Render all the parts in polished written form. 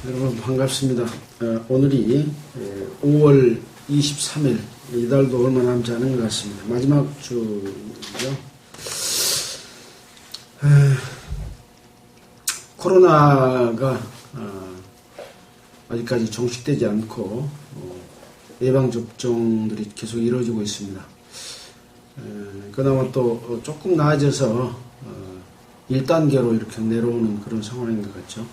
여러분 반갑습니다. 오늘이 5월 23일, 이달도 얼마 남지 않은 것 같습니다. 마지막 주죠. 코로나가 아직까지 종식되지 않고 예방접종들이 계속 이루어지고 있습니다. 그나마 또 조금 나아져서 1단계로 이렇게 내려오는 그런 상황인 것 같죠.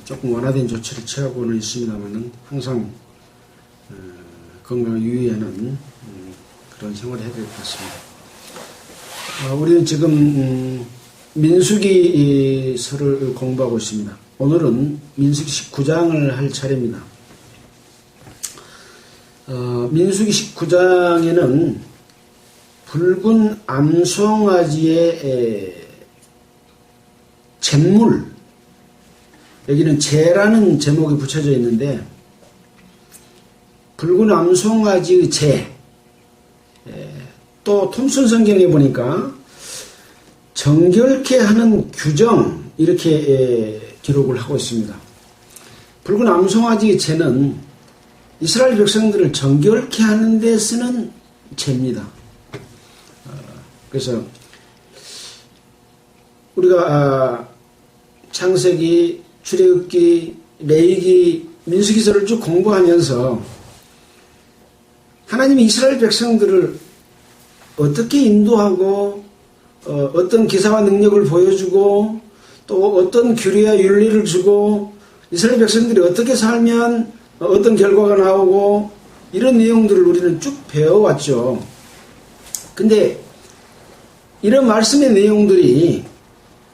조금 완화된 조치를 취하고는 있습니다만은 항상 건강을 유의하는 그런 생활을 해야 될 것 같습니다. 우리는 지금 민수기서를 공부하고 있습니다. 오늘은 민수기 19장을 할 차례입니다. 민수기 19장에는 붉은 암송아지의 잿물, 여기는 재라는 제목이 붙여져 있는데, 붉은 암송아지의 재, 또 톰슨 성경에 보니까 정결케 하는 규정, 이렇게 기록을 하고 있습니다. 붉은 암송아지의 재는 이스라엘 백성들을 정결케 하는 데 쓰는 재입니다. 그래서 우리가 창세기, 출애굽기, 레위기, 민수기서를 쭉 공부하면서 하나님이 이스라엘 백성들을 어떻게 인도하고 어떤 기사와 능력을 보여주고 또 어떤 규례와 윤리를 주고 이스라엘 백성들이 어떻게 살면 어떤 결과가 나오고 이런 내용들을 우리는 쭉 배워왔죠. 근데 이런 말씀의 내용들이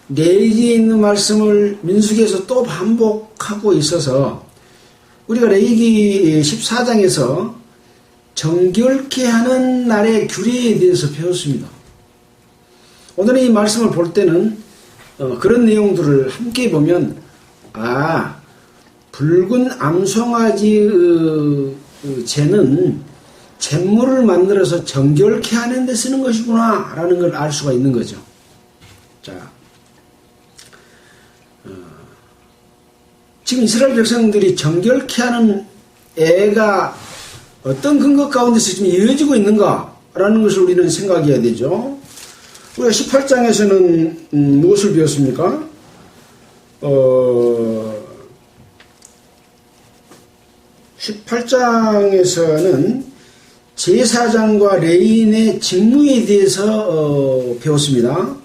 레위기에 있는 말씀을 민수기에서 또 반복하고 있어서 우리가 레위기 14장에서 정결케 하는 날의 규례에 대해서 배웠습니다. 오늘 이 말씀을 볼 때는 그런 내용들을 함께 보면 붉은 암송아지의 재는 잿물을 만들어서 정결케 하는 데 쓰는 것이구나 라는 걸 알 수가 있는 거죠. 자, 지금 이스라엘 백성들이 정결케 하는 애가 어떤 근거 가운데서 지금 이어지고 있는가라는 것을 우리는 생각해야 되죠. 우리가 18장에서는 무엇을 배웠습니까? 18장에서는 제사장과 레위인의 직무에 대해서 배웠습니다.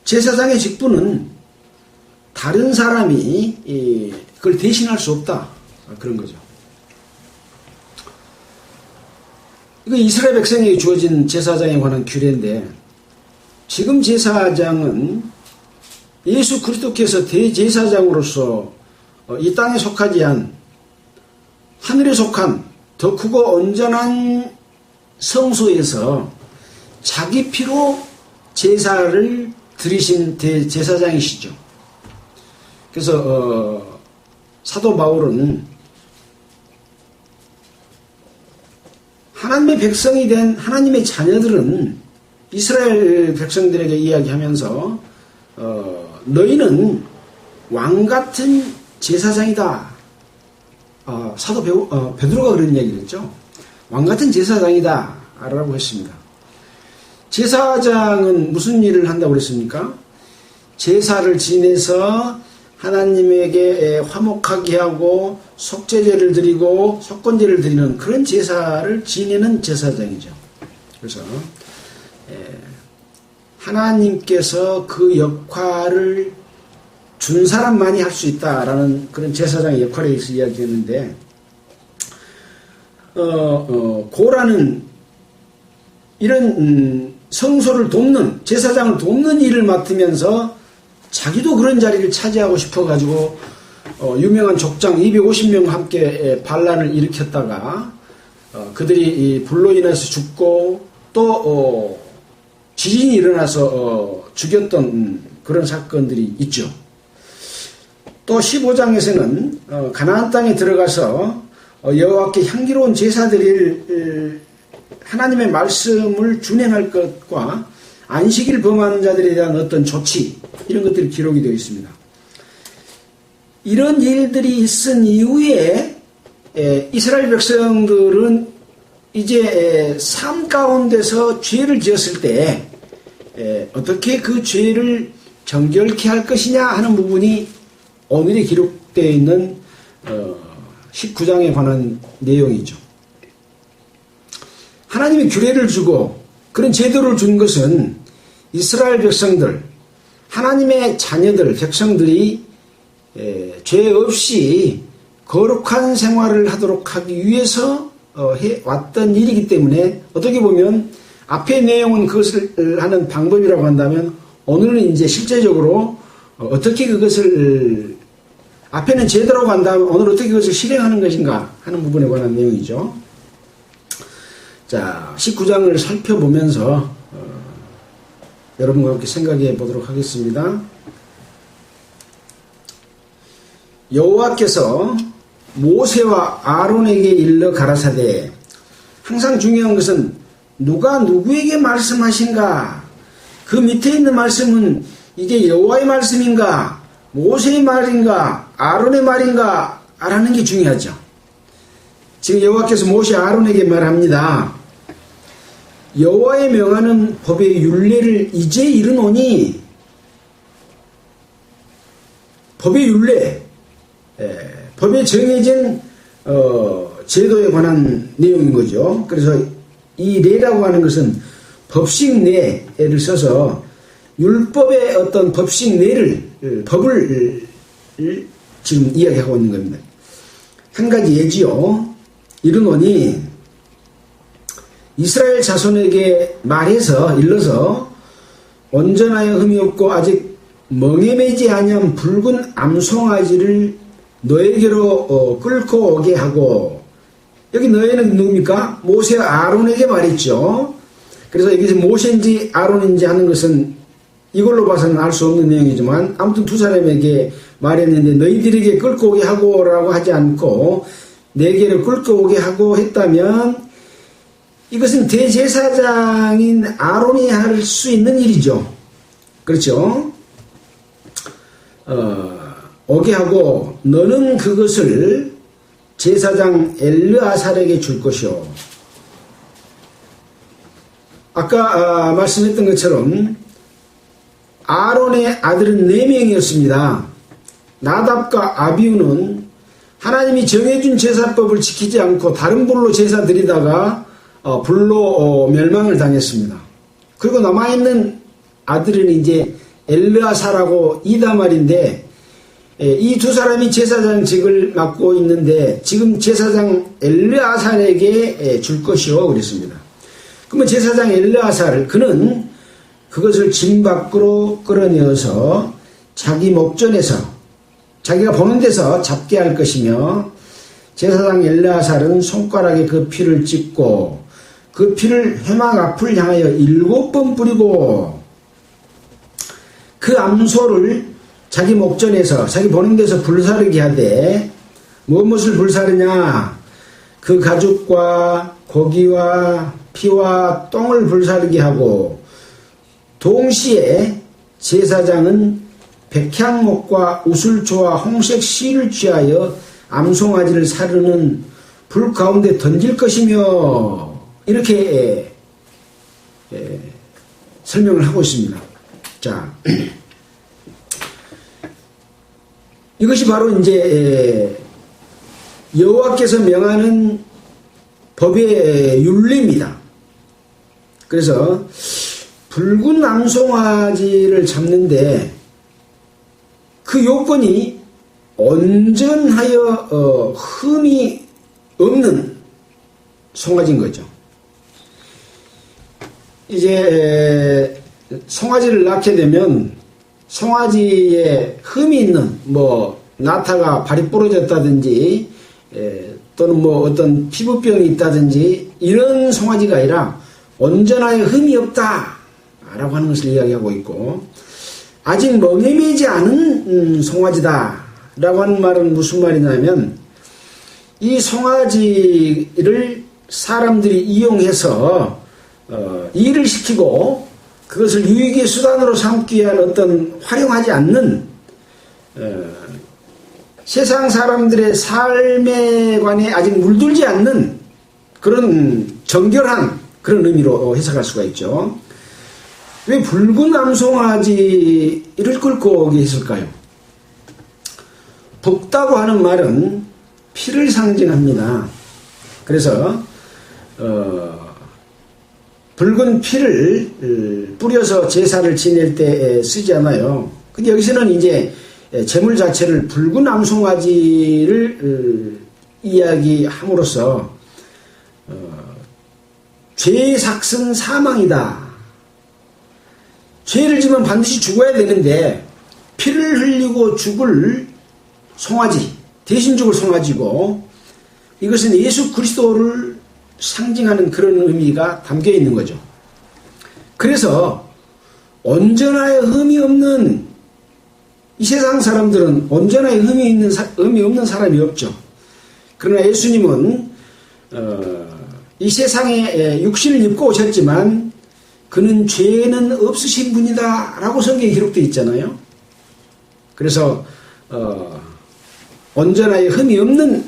제사장의 직분은 다른 사람이 그걸 대신할 수 없다. 그런 거죠. 이거 이스라엘 백성에게 주어진 제사장에 관한 규례인데, 지금 제사장은 예수 그리스도께서 대제사장으로서 이 땅에 속하지 않은 하늘에 속한 더 크고 온전한 성소에서 자기 피로 제사를 드리신 대제사장이시죠. 그래서 사도 바울은 하나님의 백성이 된 하나님의 자녀들은 이스라엘 백성들에게 이야기하면서 너희는 왕같은 제사장이다. 사도 베드로가 그런 이야기를 했죠. 왕같은 제사장이다 라고 했습니다. 제사장은 무슨 일을 한다고 그랬습니까? 제사를 지내서 하나님에게 화목하게 하고 속죄제를 드리고 속건제를 드리는 그런 제사를 지내는 제사장이죠. 그래서 하나님께서 그 역할을 준 사람만이 할 수 있다라는 그런 제사장의 역할에 대해서 이야기했는데, 고라는 이런 성소를 돕는, 제사장을 돕는 일을 맡으면서 자기도 그런 자리를 차지하고 싶어가지고 유명한 족장 250명과 함께 반란을 일으켰다가 그들이 불로 인해서 죽고 또 지진이 일어나서 죽였던 그런 사건들이 있죠. 또 15장에서는 가나안 땅에 들어가서 여호와께 향기로운 제사 드릴 하나님의 말씀을 준행할 것과 안식일 범하는 자들에 대한 어떤 조치, 이런 것들이 기록이 되어 있습니다. 이런 일들이 있은 이후에 이스라엘 백성들은 이제 삶 가운데서 죄를 지었을 때 어떻게 그 죄를 정결케 할 것이냐 하는 부분이 오늘에 기록되어 있는 19장에 관한 내용이죠. 하나님이 규례를 주고 그런 제도를 준 것은 이스라엘 백성들, 하나님의 자녀들, 백성들이 죄 없이 거룩한 생활을 하도록 하기 위해서 해왔던 일이기 때문에 어떻게 보면 앞의 내용은 그것을 하는 방법이라고 한다면 오늘은 이제 실제적으로 어떻게 그것을 앞에는 제도라고 한다면 오늘 어떻게 그것을 실행하는 것인가 하는 부분에 관한 내용이죠. 자, 19장을 살펴보면서 여러분과 함께 생각해 보도록 하겠습니다. 여호와께서 모세와 아론에게 일러 가라사대, 항상 중요한 것은 누가 누구에게 말씀하신가, 그 밑에 있는 말씀은 이게 여호와의 말씀인가, 모세의 말인가, 아론의 말인가 라는 게 중요하죠. 지금 여호와께서 모세 아론에게 말합니다. 여호와의 명하는 법의 율례를 이제 이르노니, 법의 율례, 법에 정해진 제도에 관한 내용인 거죠. 그래서 이례라고 하는 것은 법식 내를 써서 율법의 어떤 법식 내를, 법을 지금 이야기하고 있는 겁니다. 한 가지 예지요. 이르노니 이스라엘 자손에게 말해서 일러서 온전하여 흠이 없고 아직 멍에 매지 아니한 붉은 암송아지를 너에게로 끌고 오게 하고, 여기 너희는 누굽니까? 모세와 아론에게 말했죠. 그래서 여기서 모세인지 아론인지 하는 것은 이걸로 봐서는 알 수 없는 내용이지만 아무튼 두 사람에게 말했는데 너희들에게 끌고 오게 하고 라고 하지 않고 내게로 끌고 오게 하고 했다면 이것은 대제사장인 아론이 할 수 있는 일이죠. 그렇죠? 오게 하고 너는 그것을 제사장 엘르아살에게 줄 것이요. 아까 말씀했던 것처럼 아론의 아들은 4명이었습니다. 나답과 아비우는 하나님이 정해준 제사법을 지키지 않고 다른 불로 제사 드리다가 불로 멸망을 당했습니다. 그리고 남아있는 아들은 이제 엘르아살하고 이다말인데, 이 두 사람이 제사장직을 맡고 있는데 지금 제사장 엘르아살에게 줄 것이요 그랬습니다. 그러면 제사장 엘르아살, 그는 그것을 진 밖으로 끌어내어서 자기 목전에서 자기가 보는 데서 잡게 할 것이며, 제사장 엘르아살은 손가락에 그 피를 찍고 그 피를 회막 앞을 향하여 7번 뿌리고 그 암소를 자기 목전에서 자기 보는 데서 불사르게 하되, 무엇을 불사르냐, 그 가죽과 고기와 피와 똥을 불사르게 하고, 동시에 제사장은 백향목과 우슬초와 홍색 실을 취하여 암송아지를 사르는 불 가운데 던질 것이며, 이렇게 설명을 하고 있습니다. 자, 이것이 바로 이제 여호와께서 명하는 법의 율례입니다. 그래서 붉은 암송아지를 잡는데 그 요건이 온전하여 흠이 없는 송아지인 거죠. 이제 송아지를 낳게 되면 송아지에 흠이 있는, 나타가 발이 부러졌다든지 또는 어떤 피부병이 있다든지 이런 송아지가 아니라 온전하여 흠이 없다 라고 하는 것을 이야기하고 있고, 아직 멍에 매지 않은 송아지다 라고 하는 말은 무슨 말이냐면, 이 송아지를 사람들이 이용해서 일을 시키고 그것을 유익의 수단으로 삼기 위한 어떤 활용하지 않는 세상 사람들의 삶에 관해 아직 물들지 않는 그런 정결한 그런 의미로 해석할 수가 있죠. 왜 붉은 암송아지를 끌고 오게 했을까요? 붉다고 하는 말은 피를 상징합니다. 그래서 붉은 피를 뿌려서 제사를 지낼 때 쓰지 않아요. 근데 여기서는 이제 제물 자체를 붉은 암송아지를 이야기함으로써 죄의 삭은 사망이다. 죄를 지면 반드시 죽어야 되는데 피를 흘리고 죽을 송아지, 대신 죽을 송아지고, 이것은 예수 그리스도를 상징하는 그런 의미가 담겨 있는 거죠. 그래서 온전하여 흠이 없는 이 세상 사람들은 온전하여 흠이 없는 사람이 없죠. 그러나 예수님은 이 세상에 육신을 입고 오셨지만 그는 죄는 없으신 분이다 라고 성경에 기록되어 있잖아요. 그래서 온전하여 흠이 없는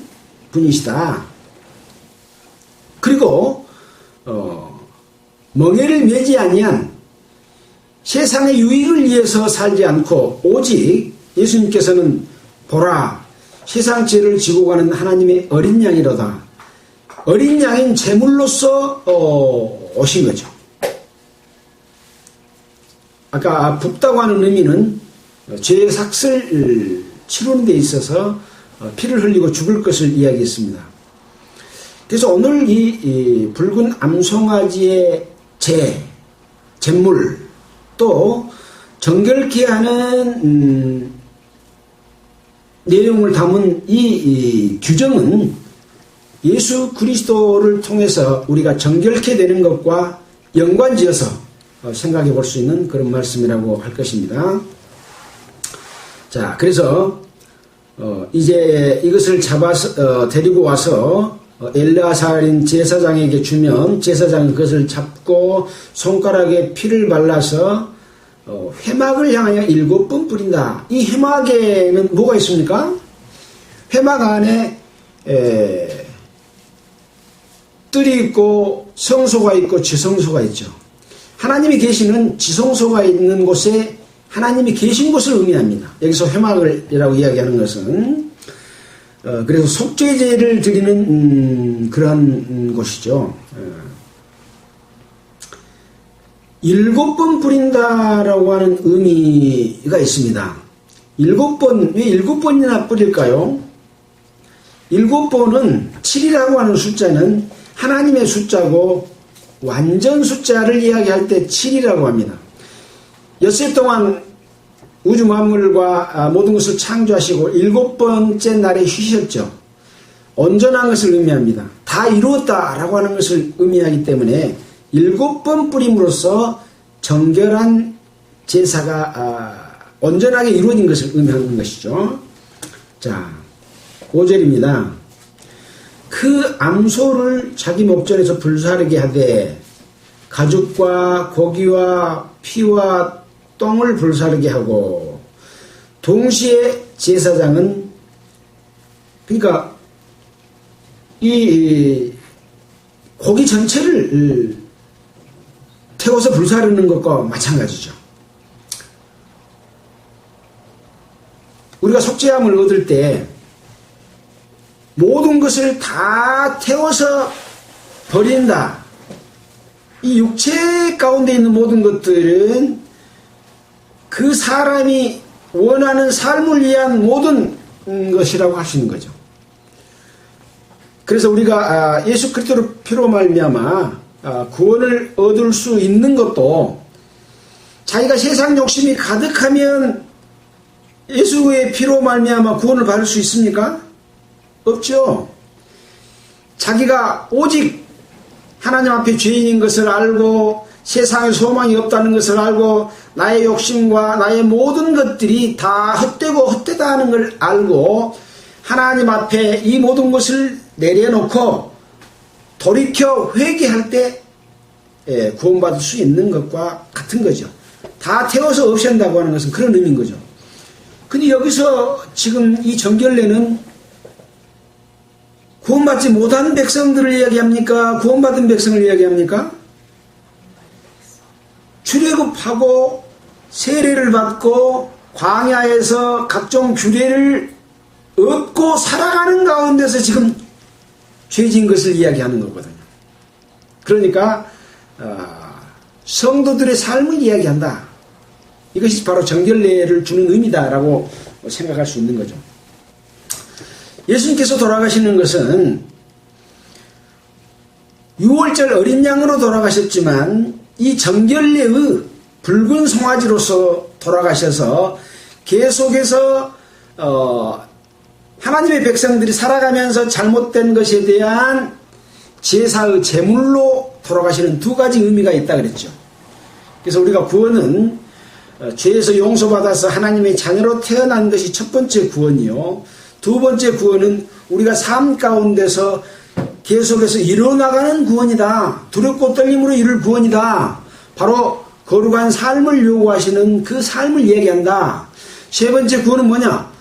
분이시다. 그리고 멍에를 매지 아니한 세상의 유익을 위해서 살지 않고 오직 예수님께서는 보라 세상 죄를 지고 가는 하나님의 어린 양이로다. 어린 양인 제물로서 오신 거죠. 아까 붓다고 하는 의미는 죄의 삭을 치르는 데 있어서 피를 흘리고 죽을 것을 이야기했습니다. 그래서 오늘 이 붉은 암송아지의 제물 또 정결케 하는 내용을 담은 이 규정은 예수 그리스도를 통해서 우리가 정결케 되는 것과 연관지어서 생각해 볼 수 있는 그런 말씀이라고 할 것입니다. 자, 그래서 이제 이것을 잡아서 데리고 와서 엘르아살인 제사장에게 주면 제사장이 그것을 잡고 손가락에 피를 발라서 회막을 향하여 7번 뿌린다. 이 회막에는 뭐가 있습니까? 회막 안에 뜰이 있고 성소가 있고 지성소가 있죠. 하나님이 계시는 지성소가 있는 곳에 하나님이 계신 곳을 의미합니다. 여기서 회막이라고 이야기하는 것은 그래서 속죄제를 드리는 그러한 곳이죠. 7번 뿌린다라고 하는 의미가 있습니다. 7번, 왜 7번이나 뿌릴까요? 7번은 7이라고 하는 숫자는 하나님의 숫자고 완전 숫자를 이야기할 때 7이라고 합니다. 엿새 동안 우주 만물과 모든 것을 창조하시고 7번째 날에 쉬셨죠. 온전한 것을 의미합니다. 다 이루었다라고 하는 것을 의미하기 때문에 7번 뿌림으로써 정결한 제사가 온전하게 이루어진 것을 의미하는 것이죠. 자, 5절입니다. 그 암소를 자기 목전에서 불사르게 하되 가죽과 고기와 피와 똥을 불사르게 하고 동시에 제사장은 그러니까 이 고기 전체를 태워서 불사르는 것과 마찬가지죠. 우리가 속죄함을 얻을 때 모든 것을 다 태워서 버린다. 이 육체 가운데 있는 모든 것들은 그 사람이 원하는 삶을 위한 모든 것이라고 할 수 있는 거죠. 그래서 우리가 예수 그리스도의 피로 말미암아 구원을 얻을 수 있는 것도 자기가 세상 욕심이 가득하면 예수의 피로 말미암아 구원을 받을 수 있습니까? 없죠. 자기가 오직 하나님 앞에 죄인인 것을 알고 세상에 소망이 없다는 것을 알고 나의 욕심과 나의 모든 것들이 다 헛되고 헛되다 하는 걸 알고 하나님 앞에 이 모든 것을 내려놓고 돌이켜 회개할 때 구원받을 수 있는 것과 같은 거죠. 다 태워서 없앤다고 하는 것은 그런 의미인 거죠. 근데 여기서 지금 이 정결례는 구원받지 못한 백성들을 이야기합니까? 구원받은 백성을 이야기합니까? 출애굽하고 세례를 받고 광야에서 각종 규례를 얻고 살아가는 가운데서 지금 죄진 것을 이야기하는 거거든요. 그러니까 성도들의 삶을 이야기한다. 이것이 바로 정결례를 주는 의미다라고 생각할 수 있는 거죠. 예수님께서 돌아가시는 것은 6월절 어린 양으로 돌아가셨지만 이 정결례의 붉은 송아지로서 돌아가셔서 계속해서 하나님의 백성들이 살아가면서 잘못된 것에 대한 제사의 제물로 돌아가시는 두 가지 의미가 있다 그랬죠. 그래서 우리가 구원은 죄에서 용서받아서 하나님의 자녀로 태어난 것이 첫 번째 구원이요. 두 번째 구원은 우리가 삶 가운데서 계속해서 이뤄나가는 구원이다. 두렵고 떨림으로 이룰 구원이다. 바로 거룩한 삶을 요구하시는 그 삶을 얘기한다. 세 번째 구원은 뭐냐?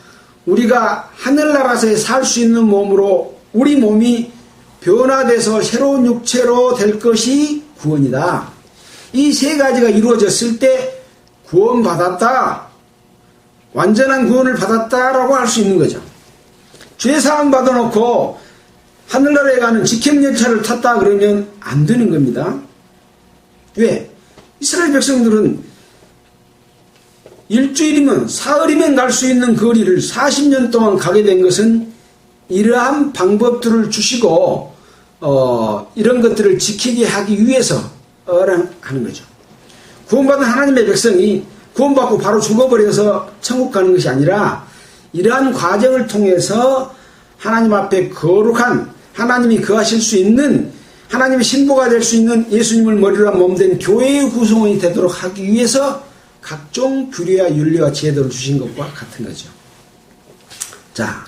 우리가 하늘나라에서 살 수 있는 몸으로 우리 몸이 변화돼서 새로운 육체로 될 것이 구원이다. 이 세 가지가 이루어졌을 때 구원받았다. 완전한 구원을 받았다라고 할 수 있는 거죠. 죄사함 받아놓고 하늘나라에 가는 직행열차를 탔다 그러면 안 되는 겁니다. 왜? 이스라엘 백성들은 일주일이면 사흘이면 갈 수 있는 거리를 40년 동안 가게 된 것은 이러한 방법들을 주시고 이런 것들을 지키게 하기 위해서 하는 거죠. 구원받은 하나님의 백성이 구원받고 바로 죽어버려서 천국 가는 것이 아니라 이러한 과정을 통해서 하나님 앞에 거룩한 하나님이 거하실 수 있는 하나님의 신부가 될 수 있는 예수님을 머리로 한 몸된 교회의 구성원이 되도록 하기 위해서 각종 규례와 윤리와 제도를 주신 것과 같은 거죠. 자,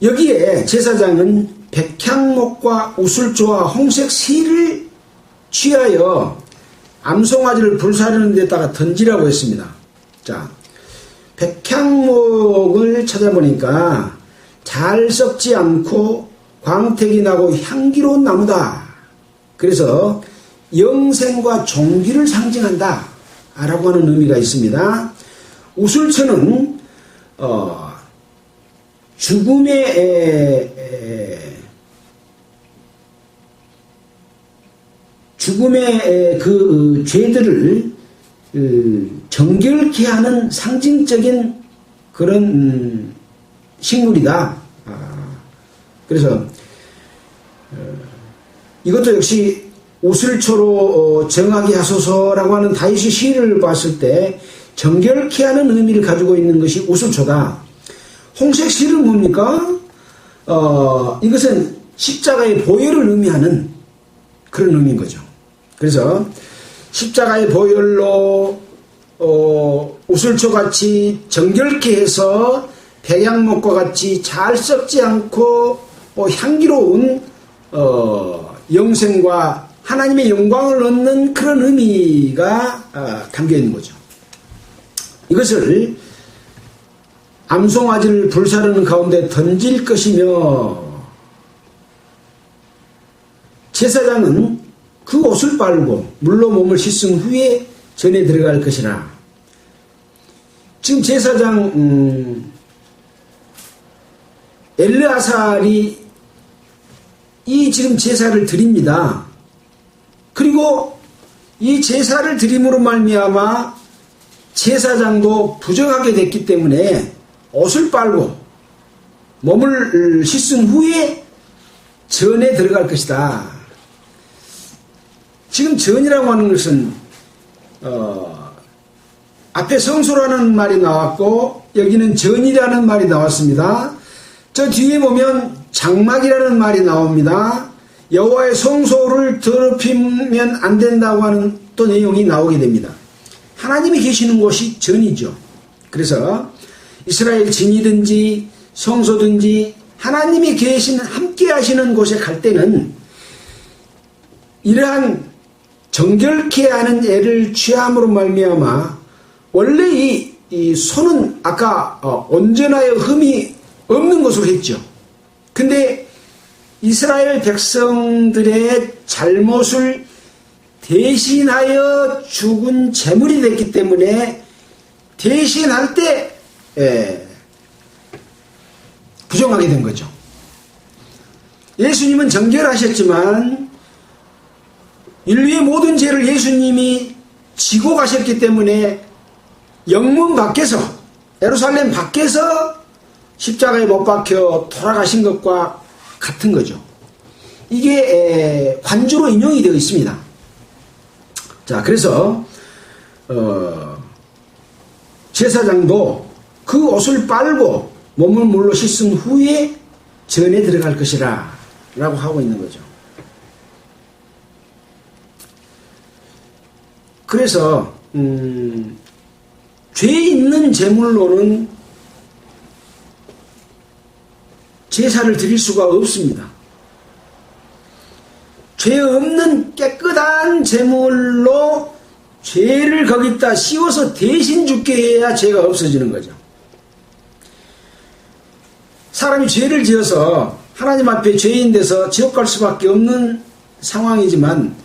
여기에 제사장은 백향목과 우슬초와 홍색 실을 취하여 암송아지를 불사르는 데다가 던지라고 했습니다. 자, 백향목을 찾아보니까 잘 썩지 않고 광택이 나고 향기로운 나무다. 그래서 영생과 종기를 상징한다 라고 하는 의미가 있습니다. 우슬초는 죽음의 그 죄들을 정결케 하는 상징적인 그런 식물이다. 그래서 이것도 역시 우슬초로 정하게 하소서라고 하는 다윗의 시를 봤을 때 정결케 하는 의미를 가지고 있는 것이 우슬초다. 홍색 실은 뭡니까? 이것은 십자가의 보혈을 의미하는 그런 의미인 거죠. 그래서 십자가의 보혈로 우슬초같이 정결케 해서 백향목과 같이 잘 썩지 않고 향기로운 영생과 하나님의 영광을 얻는 그런 의미가 담겨 있는 거죠. 이것을 암송아지를 불사르는 가운데 던질 것이며 제사장은 그 옷을 빨고 물로 몸을 씻은 후에 전에 들어갈 것이라. 지금 제사장 엘르아살이 이 지금 제사를 드립니다. 그리고 이 제사를 드림으로 말미암아 제사장도 부정하게 됐기 때문에 옷을 빨고 몸을 씻은 후에 전에 들어갈 것이다. 지금 전이라고 하는 것은 앞에 성소라는 말이 나왔고 여기는 전이라는 말이 나왔습니다. 저 뒤에 보면 장막이라는 말이 나옵니다. 여호와의 성소를 더럽히면 안 된다고 하는 또 내용이 나오게 됩니다. 하나님이 계시는 곳이 전이죠. 그래서 이스라엘 진이든지 성소든지 하나님이 함께 하시는 곳에 갈 때는 이러한 정결케 하는 애를 취함으로 말미암아 원래 이 손은 아까 온전하여 흠이 없는 것으로 했죠. 근데 이스라엘 백성들의 잘못을 대신하여 죽은 제물이 됐기 때문에 대신할 때 부정하게 된 거죠. 예수님은 정결하셨지만 인류의 모든 죄를 예수님이 지고 가셨기 때문에 영문 밖에서, 예루살렘 밖에서 십자가에 못 박혀 돌아가신 것과 같은 거죠. 이게 관주로 인용이 되어 있습니다. 자, 그래서 제사장도 그 옷을 빨고 몸을 물로 씻은 후에 전에 들어갈 것이라 라고 하고 있는 거죠. 그래서 죄 있는 제물로는 제사를 드릴 수가 없습니다. 죄 없는 깨끗한 제물로 죄를 거기다 씌워서 대신 죽게 해야 죄가 없어지는 거죠. 사람이 죄를 지어서 하나님 앞에 죄인 돼서 지옥 갈 수밖에 없는 상황이지만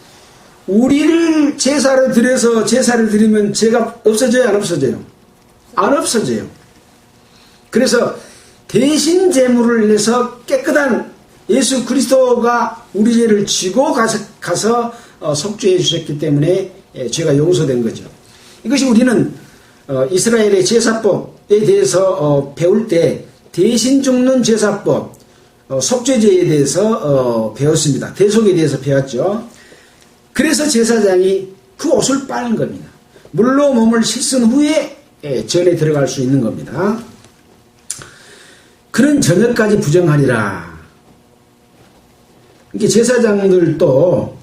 우리를 제사를 드려서 제사를 드리면 죄가 없어져요, 안 없어져요? 안 없어져요. 그래서 대신 제물을 내서 깨끗한 예수 그리스도가 우리 죄를 지고 가서 속죄해 주셨기 때문에 죄가 용서된 거죠. 이것이 우리는 이스라엘의 제사법에 대해서 배울 때 대신 죽는 제사법, 속죄제에 대해서 배웠습니다. 대속에 대해서 배웠죠. 그래서 제사장이 그 옷을 빨는 겁니다. 물로 몸을 씻은 후에 전에 들어갈 수 있는 겁니다. 그는 저녁까지 부정하리라. 이게 제사장들도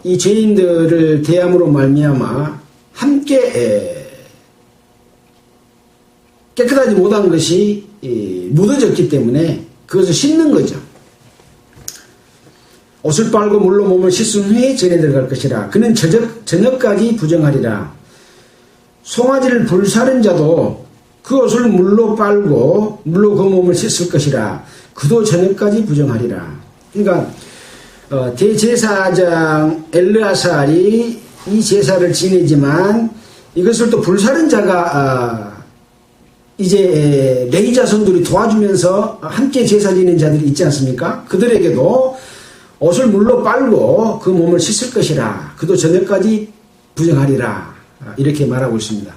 이 죄인들을 대함으로 말미암아 함께 깨끗하지 못한 것이 묻어졌기 때문에 그것을 씻는 거죠. 옷을 빨고 물로 몸을 씻은 후에 전에 들어갈 것이라. 그는 저녁까지 부정하리라. 송아지를 불사른 자도 그 옷을 물로 빨고 물로 그 몸을 씻을 것이라. 그도 저녁까지 부정하리라. 그러니까 대제사장 엘르아살이 이 제사를 지내지만 이것을 또 불사른 자가 이제 레위 자손들이 도와주면서 함께 제사 지내는 자들이 있지 않습니까? 그들에게도 옷을 물로 빨고 그 몸을 씻을 것이라. 그도 저녁까지 부정하리라. 이렇게 말하고 있습니다.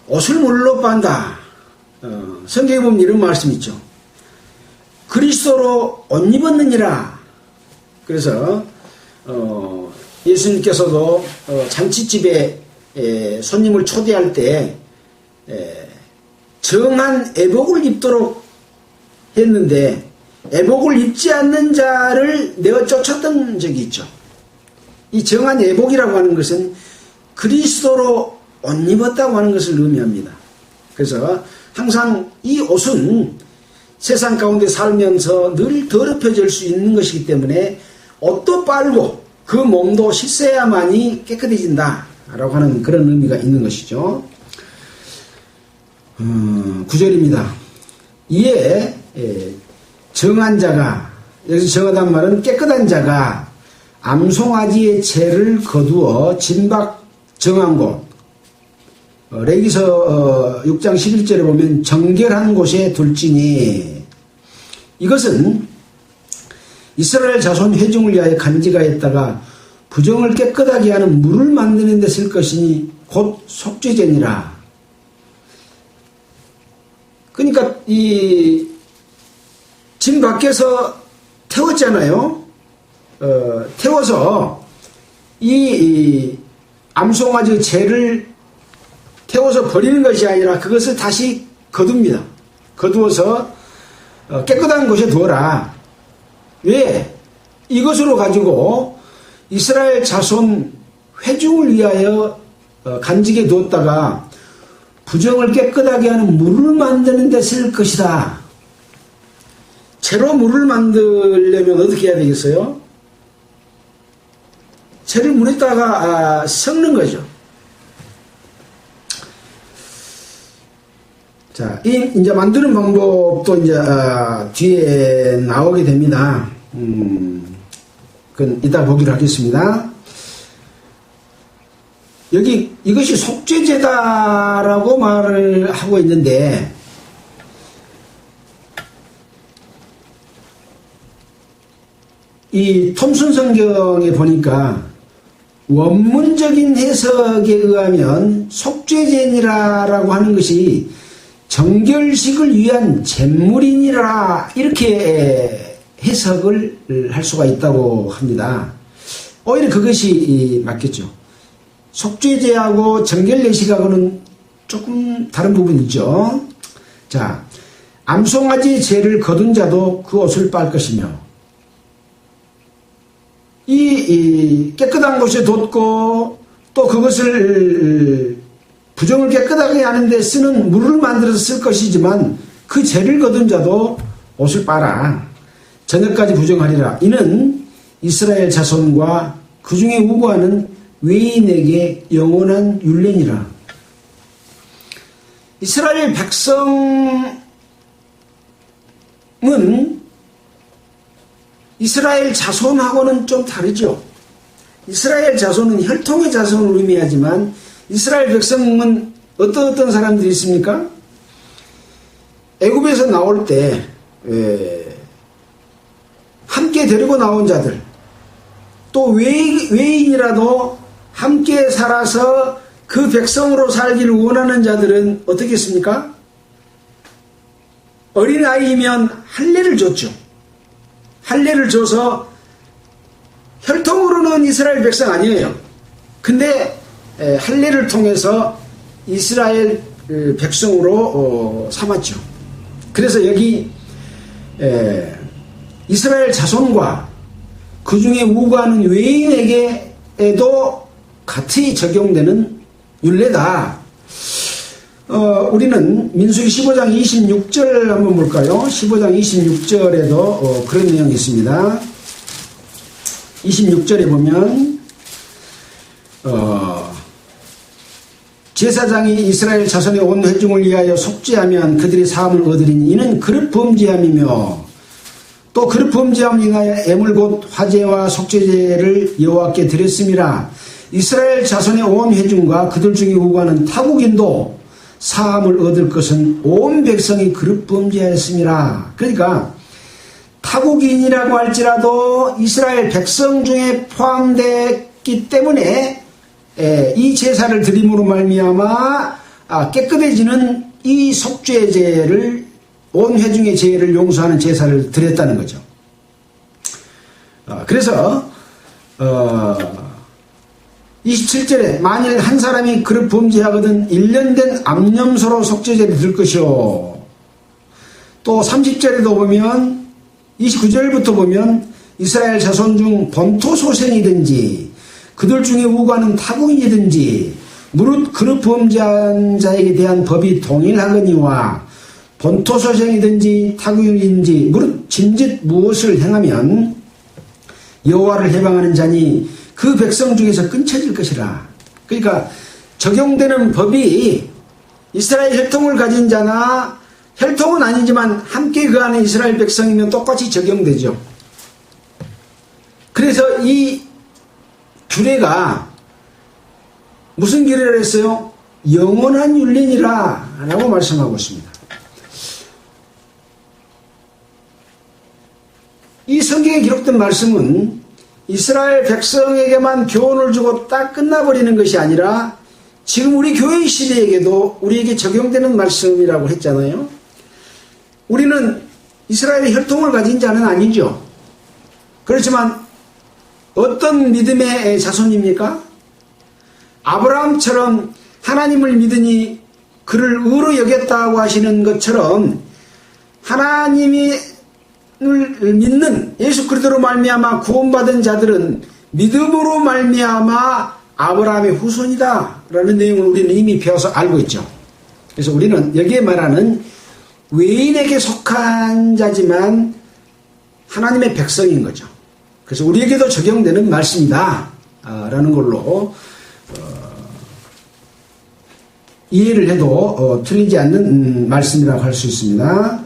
옷을 물로 빤다. 성경에 보면 이런 말씀이 있죠. 그리스도로 옷 입었느니라. 그래서 예수님께서도 잔치집에 손님을 초대할 때 정한 애복을 입도록 했는데 애복을 입지 않는 자를 내어 쫓았던 적이 있죠. 이 정한 애복이라고 하는 것은 그리스도로 옷 입었다고 하는 것을 의미합니다. 그래서 항상 이 옷은 세상 가운데 살면서 늘 더럽혀질 수 있는 것이기 때문에 옷도 빨고 그 몸도 씻어야만이 깨끗해진다 라고 하는 그런 의미가 있는 것이죠. 9절입니다. 이에 정한 자가, 여기서 정하단 말은 깨끗한 자가 암송아지의 채를 거두어 진박 정한 곳, 레위기서 6장 11절에 보면 정결한 곳에 둘지니, 이것은 이스라엘 자손 회중을 위하여 간직하였다가 부정을 깨끗하게 하는 물을 만드는 데 쓸 것이니 곧 속죄제니라. 그러니까 이 진 밖에서 태웠잖아요. 태워서 이 암송아지 재를 태워서 버리는 것이 아니라 그것을 다시 거둡니다. 거두어서 깨끗한 곳에 두어라. 왜? 이것으로 가지고 이스라엘 자손 회중을 위하여 간직해 두었다가 부정을 깨끗하게 하는 물을 만드는 데 쓸 것이다. 채로 물을 만들려면 어떻게 해야 되겠어요? 채를 물에다가 섞는 거죠. 자, 이제 만드는 방법도 이제 뒤에 나오게 됩니다. 그건 이따 보기로 하겠습니다. 여기 이것이 속죄제다라고 말을 하고 있는데 이 톰슨 성경에 보니까 원문적인 해석에 의하면 속죄제니라라고 하는 것이 정결식을 위한 제물이니라 이렇게 해석을 할 수가 있다고 합니다. 오히려 그것이 맞겠죠. 속죄제하고 정결례식하고는 조금 다른 부분이죠. 자, 암송아지 죄를 거둔 자도 그 옷을 빨 것이며 이 깨끗한 곳에 뒀고 또 그것을 부정을 깨끗하게 하는 데 쓰는 물을 만들어서 쓸 것이지만 그 죄를 거둔 자도 옷을 빨아 저녁까지 부정하리라. 이는 이스라엘 자손과 그 중에 우고하는 외인에게 영원한 율례니라. 이스라엘 백성은 이스라엘 자손하고는 좀 다르죠. 이스라엘 자손은 혈통의 자손을 의미하지만 이스라엘 백성은 어떤 사람들이 있습니까? 애굽에서 나올 때 함께 데리고 나온 자들, 또 외인이라도 함께 살아서 그 백성으로 살기를 원하는 자들은 어떻게 했습니까? 어린아이면 할례를 줬죠. 할례를 줘서 혈통으로는 이스라엘 백성 아니에요. 근데 할례를 통해서 이스라엘 백성으로 삼았죠. 그래서 여기 이스라엘 자손과 그 중에 우고하는 외인에게도 같이 적용되는 율례다. 우리는 민수기 15장 26절 한번 볼까요? 15장 26절에도 그런 내용이 있습니다. 26절에 보면 제사장이 이스라엘 자손의 온 회중을 위하여 속죄하면 그들이 사함을 얻으리니 이는 그릇 범죄함이며 또 그릇 범죄함을 인하여 애물 곧 화제와 속죄제를 여호와께 드렸음이라. 이스라엘 자손의 온 회중과 그들 중에 우고하는 타국인도 사함을 얻을 것은 온 백성이 그릇 범죄하였음이라. 그러니까 타국인이라고 할지라도 이스라엘 백성 중에 포함됐기 때문에 이 제사를 드림으로 말미암아 깨끗해지는 이 속죄제를 온 회중의 죄를 용서하는 제사를 드렸다는 거죠. 그래서 27절에 만일 한 사람이 그릇 범죄하거든 1년 된 암염소로 속죄제를 드릴 것이요. 또 30절에도 보면 29절부터 보면 이스라엘 자손 중 본토 소생이든지 그들 중에 우고하는 타국인이든지 무릇 그릇 범죄한 자에게 대한 법이 동일하거니와 본토 소생이든지 타국인인지 무릇 짐짓 무엇을 행하면 여호와를 해방하는 자니 그 백성 중에서 끊쳐질 것이라. 그러니까 적용되는 법이 이스라엘 혈통을 가진 자나 혈통은 아니지만 함께 그 안에 이스라엘 백성이면 똑같이 적용되죠. 그래서 이 규례가 무슨 규례를 했어요? 영원한 율례니라 라고 말씀하고 있습니다. 이 성경에 기록된 말씀은 이스라엘 백성에게만 교훈을 주고 딱 끝나버리는 것이 아니라 지금 우리 교회 시대에게도 우리에게 적용되는 말씀이라고 했잖아요. 우리는 이스라엘의 혈통을 가진 자는 아니죠. 그렇지만 어떤 믿음의 자손입니까? 아브라함처럼 하나님을 믿으니 그를 의로 여겼다고 하시는 것처럼 하나님이 믿는 예수 그리스도로 말미암아 구원받은 자들은 믿음으로 말미암아 아브라함의 후손이다 라는 내용을 우리는 이미 배워서 알고 있죠. 그래서 우리는 여기에 말하는 외인에게 속한 자지만 하나님의 백성인 거죠. 그래서 우리에게도 적용되는 말씀이다 라는 걸로 이해를 해도 틀리지 않는 말씀이라고 할 수 있습니다.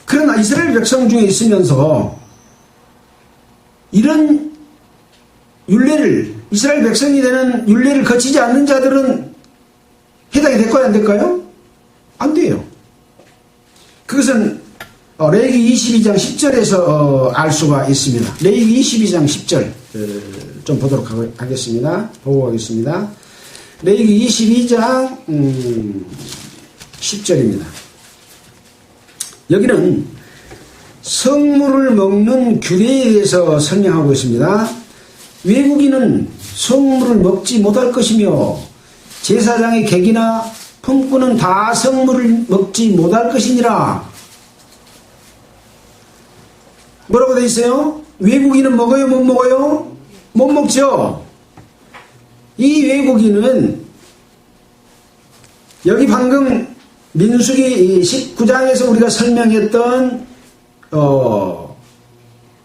그러나 이스라엘 백성 중에 있으면서 이런 율례를, 이스라엘 백성이 되는 율례를 거치지 않는 자들은 해당이 될까요? 안 될까요? 안 돼요. 그것은 레위기 22장 10절에서 알 수가 있습니다. 레위기 22장 10절 좀 보도록 하겠습니다. 보고 가겠습니다. 레위기 22장 10절입니다. 여기는 성물을 먹는 규례에 대해서 설명하고 있습니다. 외국인은 성물을 먹지 못할 것이며 제사장의 객이나 품꾼은 다 성물을 먹지 못할 것이니라. 뭐라고 되어 있어요? 외국인은 먹어요? 못 먹어요? 못 먹죠. 이 외국인은 여기 방금 민수기 19장에서 우리가 설명했던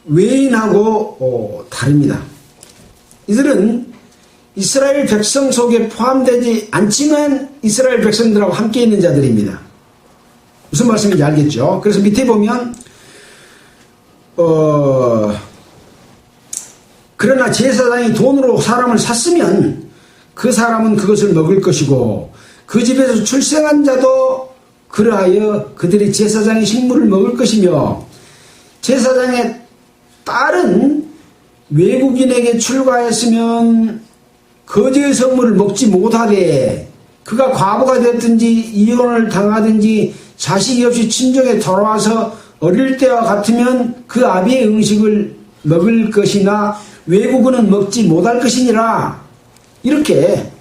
외인하고 다릅니다. 이들은 이스라엘 백성 속에 포함되지 않지만 이스라엘 백성들하고 함께 있는 자들입니다. 무슨 말씀인지 알겠죠? 그래서 밑에 보면 그러나 제사장이 돈으로 사람을 샀으면 그 사람은 그것을 먹을 것이고 그 집에서 출생한 자도 그러하여 그들이 제사장의 식물을 먹을 것이며 제사장의 딸은 외국인에게 출가했으면 거지의 성물을 먹지 못하되 그가 과부가 되었든지 이혼을 당하든지 자식이 없이 친정에 돌아와서 어릴 때와 같으면 그 아비의 음식을 먹을 것이나 외국인은 먹지 못할 것이니라. 이렇게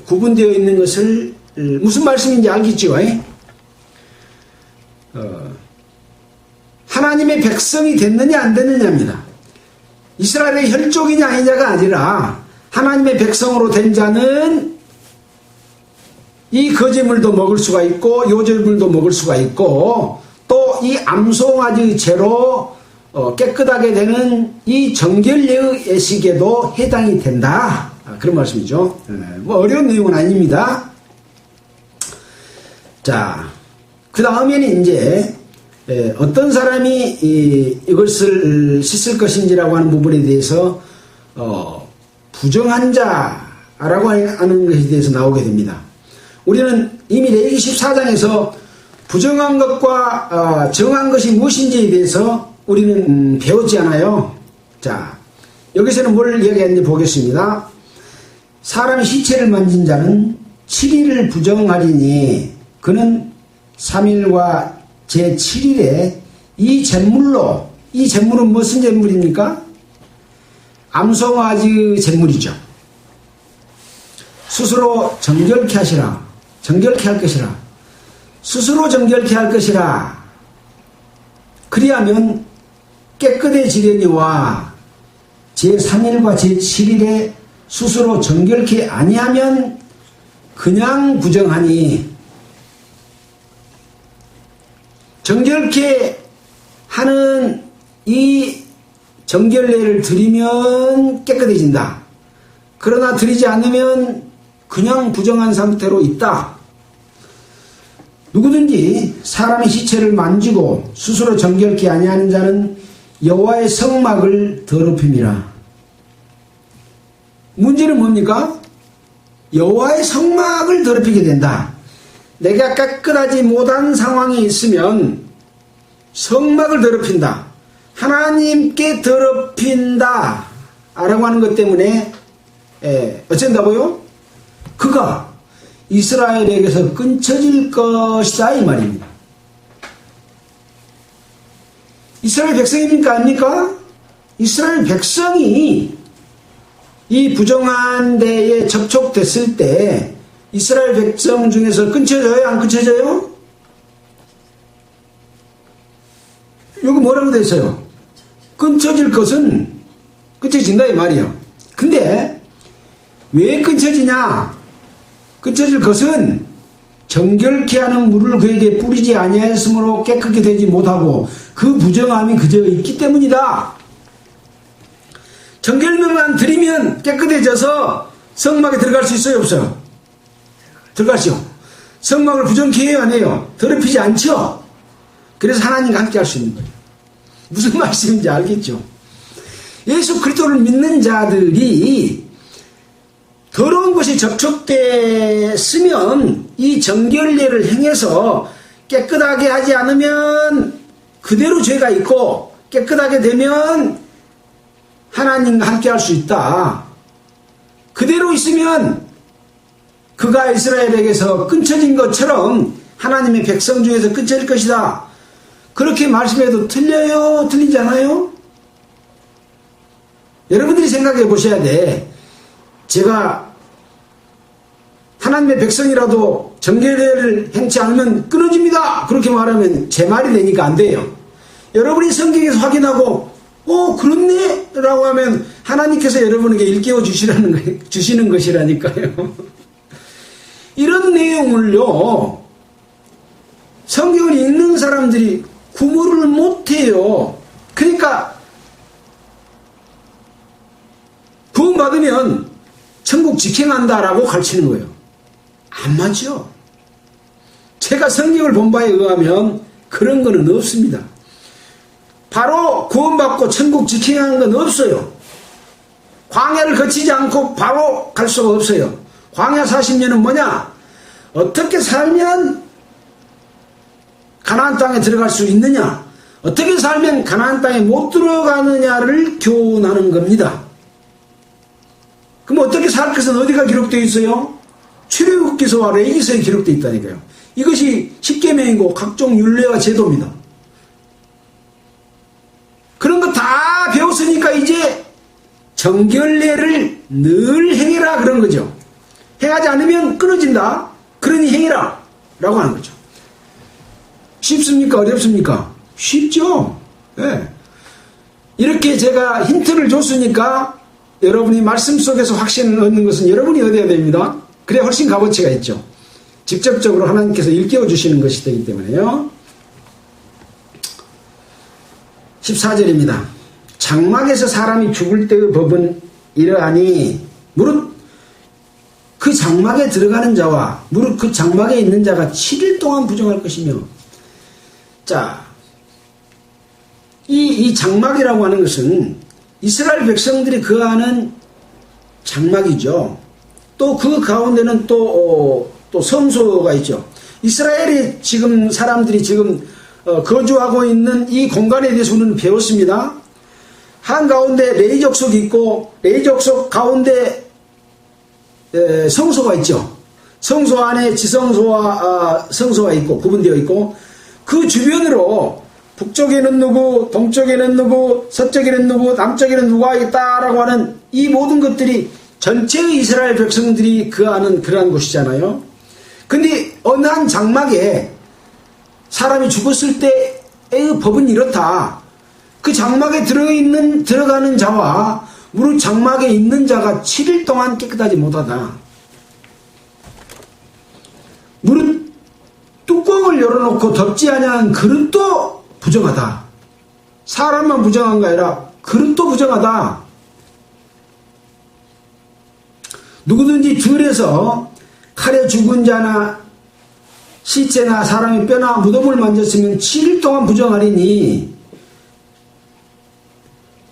구분되어 있는 것을 무슨 말씀인지 알겠죠? 하나님의 백성이 됐느냐 안 됐느냐입니다. 이스라엘의 혈족이냐 아니냐가 아니라 하나님의 백성으로 된 자는 이 거제물도 먹을 수가 있고 요절물도 먹을 수가 있고 또 이 암송아지 죄로 깨끗하게 되는 이 정결례의 예식에도 해당이 된다. 그런 말씀이죠. 뭐 어려운 내용은 아닙니다. 자, 그 다음에는 이제 어떤 사람이 이것을 씻을 것인지라고 하는 부분에 대해서 부정한 자라고 하는 것에 대해서 나오게 됩니다. 우리는 이미 레위기 14장에서 부정한 것과 정한 것이 무엇인지에 대해서 우리는 배웠지 않아요. 자, 여기서는 뭘 이야기하는지 보겠습니다. 사람의 시체를 만진 자는 7일을 부정하리니 그는 3일과 제7일에 이 제물로, 이 제물은 무슨 제물입니까? 암송아지 제물이죠. 스스로 정결케 하시라. 정결케 할 것이라. 스스로 정결케 할 것이라. 그리하면 깨끗해지려니와 제3일과 제7일에 스스로 정결케 아니하면 그냥 부정하니 정결케 하는 이 정결례를 드리면 깨끗해진다. 그러나 드리지 않으면 그냥 부정한 상태로 있다. 누구든지 사람의 시체를 만지고 스스로 정결케 아니하는 자는 여호와의 성막을 더럽힘이라. 문제는 뭡니까? 여호와의 성막을 더럽히게 된다. 내가 깨끗하지 못한 상황이 있으면 성막을 더럽힌다. 하나님께 더럽힌다. 라고 하는 것 때문에 어쩐다고요? 그가 이스라엘에게서 끊쳐질 것이다 이 말입니다. 이스라엘 백성입니까? 아닙니까? 이스라엘 백성이 이 부정한 데에 접촉됐을 때 이스라엘 백성 중에서 끊쳐져요? 안 끊쳐져요? 여기 뭐라고 돼 있어요? 끊쳐질 것은 끊쳐진다 이 말이에요. 근데 왜 끊쳐지냐? 끊쳐질 것은 정결케 하는 물을 그에게 뿌리지 아니하였으므로 깨끗게 되지 못하고 그 부정함이 그저 있기 때문이다. 정결만 드리면 깨끗해져서 성막에 들어갈 수 있어요, 없어요? 들어가죠. 성막을 부정케 해요, 안 해요? 더럽히지 않죠? 그래서 하나님과 함께 할 수 있는 거예요. 무슨 말씀인지 알겠죠? 예수 그리스도를 믿는 자들이 더러운 것이 접촉됐으면 이 정결례를 행해서 깨끗하게 하지 않으면 그대로 죄가 있고 깨끗하게 되면 하나님과 함께 할 수 있다. 그대로 있으면 그가 이스라엘에게서 끊쳐진 것처럼 하나님의 백성 중에서 끊쳐질 것이다. 그렇게 말씀해도 틀려요? 틀리지 않아요? 여러분들이 생각해 보셔야 돼. 제가 하나님의 백성이라도 정결례를 행치 않으면 끊어집니다. 그렇게 말하면 제 말이 되니까 안 돼요. 여러분이 성경에서 확인하고 그렇네? 라고 하면 하나님께서 여러분에게 일깨워 주시는 것이라니까요. 이런 내용을요, 성경을 읽는 사람들이 구모를 못해요. 그러니까 구원받으면 천국 직행한다라고 가르치는 거예요. 안 맞죠? 제가 성경을 본 바에 의하면 그런 거는 없습니다. 바로 구원받고 천국 직행하는 건 없어요. 광야를 거치지 않고 바로 갈 수가 없어요. 광야 40년은 뭐냐? 어떻게 살면 가나안 땅에 들어갈 수 있느냐? 어떻게 살면 가나안 땅에 못 들어가느냐를 교훈하는 겁니다. 그럼 어떻게 살 것은 어디가 기록되어 있어요? 출애굽기서와 레위기서에 기록되어 있다니까요. 이것이 십계명이고 각종 율례와 제도입니다. 그런 거 다 배웠으니까 이제 정결례를 늘 행해라 그런 거죠. 행하지 않으면 끊어진다. 그러니 행해라 라고 하는 거죠. 쉽습니까? 어렵습니까? 쉽죠. 네. 이렇게 제가 힌트를 줬으니까 여러분이 말씀 속에서 확신을 얻는 것은 여러분이 얻어야 됩니다. 그래야 훨씬 값어치가 있죠. 직접적으로 하나님께서 일깨워 주시는 것이 되기 때문에요. 14절입니다. 장막에서 사람이 죽을 때의 법은 이러하니 무릇 그 장막에 들어가는 자와 무릇 그 장막에 있는 자가 7일 동안 부정할 것이며. 자, 이 장막이라고 하는 것은 이스라엘 백성들이 거하는 장막이죠. 또 그 가운데는 또 성소가 있죠. 이스라엘이 지금 사람들이 지금 거주하고 있는 이 공간에 대해서 우리는 배웠습니다. 한가운데 레위 족속이 있고 레위 족속 가운데 성소가 있죠. 성소 안에 지성소와 성소가 있고 구분되어 있고 그 주변으로 북쪽에는 누구, 동쪽에는 누구, 서쪽에는 누구, 남쪽에는 누가 있다라고 하는 이 모든 것들이 전체의 이스라엘 백성들이 거하는 그러한 곳이잖아요. 근데 어느 한 장막에 사람이 죽었을 때의 법은 이렇다. 그 장막에 들어가는 자와 무릇 장막에 있는 자가 7일 동안 깨끗하지 못하다. 무릇 뚜껑을 열어놓고 덮지 아니한 그릇도 부정하다. 사람만 부정한 게 아니라 그릇도 부정하다. 누구든지 들에서 칼에 죽은 자나 시체나 사람의 뼈나 무덤을 만졌으면 7일 동안 부정하리니.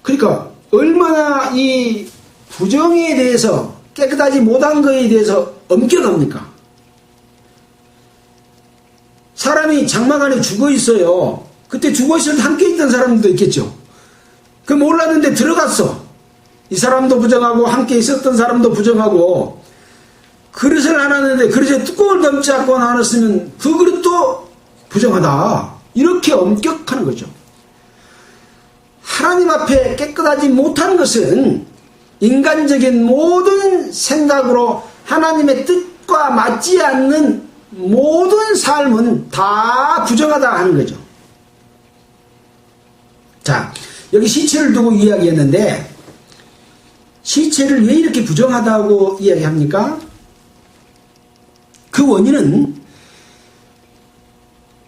그러니까 얼마나 이 부정에 대해서 깨끗하지 못한 것에 대해서 엄격합니까? 사람이 장막 안에 죽어 있어요. 그때 죽어 있을 때 함께 있던 사람들도 있겠죠. 그 몰랐는데 들어갔어. 이 사람도 부정하고 함께 있었던 사람도 부정하고 그릇을 안 하는데 그릇에 뚜껑을 덮지 않았으면 그 그릇도 부정하다. 이렇게 엄격하는 거죠. 하나님 앞에 깨끗하지 못한 것은 인간적인 모든 생각으로 하나님의 뜻과 맞지 않는 모든 삶은 다 부정하다 하는 거죠. 자, 여기 시체를 두고 이야기했는데 시체를 왜 이렇게 부정하다고 이야기합니까? 그 원인은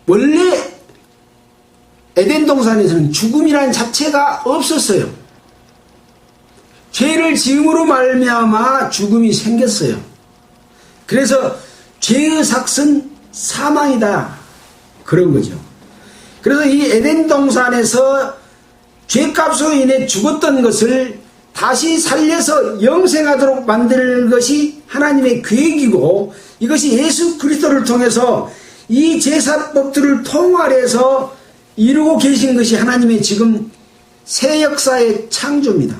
원래 에덴 동산에서는 죽음이라는 자체가 없었어요. 죄를 지음으로 말미암아 죽음이 생겼어요. 그래서 죄의 삭은 사망이다, 그런 거죠. 그래서 이 에덴 동산에서 죄값으로 인해 죽었던 것을 다시 살려서 영생하도록 만들 것이 하나님의 계획이고, 이것이 예수 그리스도를 통해서 이 제사법들을 통할해서 이루고 계신 것이 하나님의 지금 새 역사의 창조입니다.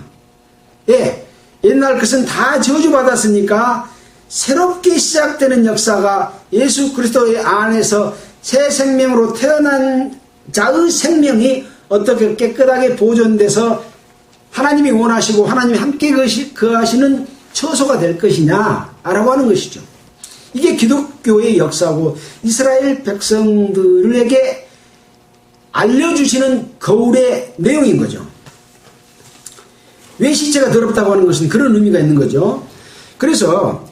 예, 옛날 것은 다 저주받았으니까 새롭게 시작되는 역사가 예수 그리스도의 안에서 새 생명으로 태어난 자의 생명이 어떻게 깨끗하게 보존돼서 하나님이 원하시고 하나님이 함께 거하시는 처소가 될 것이냐라고 하는 것이죠. 이게 기독교의 역사고 이스라엘 백성들에게 알려주시는 거울의 내용인 거죠. 왜 시체가 더럽다고 하는 것은 그런 의미가 있는 거죠. 그래서